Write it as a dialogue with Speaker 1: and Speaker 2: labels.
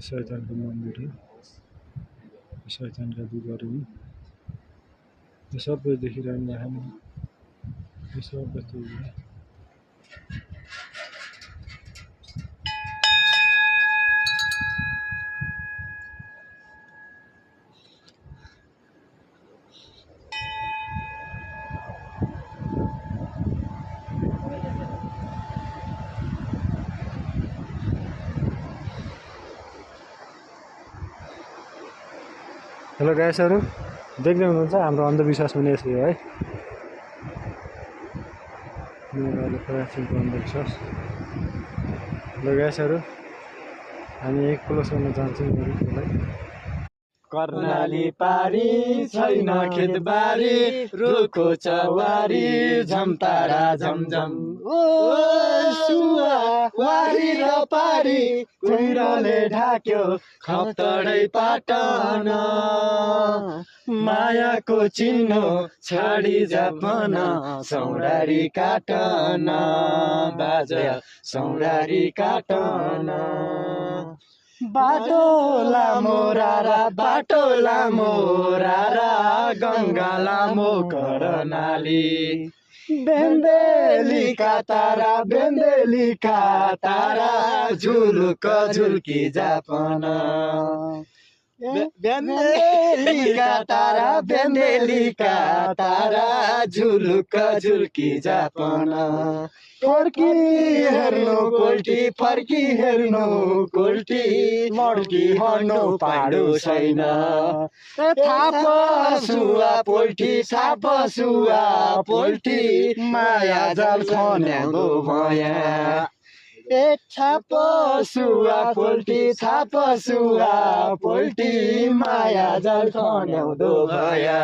Speaker 1: शैतानको मन्दिर हो, शैतानका दुधहरू हुन्। यो सबै देखिरहनु भएको नि, यो सबै त्यही हो। हेलो गाइसहरू, देख्दै हुनुहुन्छ हाम्रो अन्धविश्वास पनि यसै हो है। नेपाली प्राचीनको अन्धविश्वास। हेलो गाइसहरू, हामी एक क्लोजमा जान्छौँ यसलाई।
Speaker 2: कर्णाली पारी छैन खेतबारी, रुखको चवारी झम्तारा झमझम। ओ सुवा वारी र पारी, कुहिरोले ढाक्यो खप्तडै पाटन। मायाको चिन्ह छाडी जापन, सौरारी काटन बाजा सौरारी काटन। बाटो लामो रारा गङ्गा लामो कर्णाली। बेन्देलीका तारा झुलुक झुल्की जापन। बेन्देलीका तारा झुलुक झुल्की जापन। फर्की हेर्नु कोल्टी, फर्की हेर्नु कोल्टी, मड्की हड्नु पाडो छैन। थाप सुवा पोल्टी, माया जाल खन्याउँदो भया। छाप सुवा पोल्टी, माया जाल खन्याउँदो भया।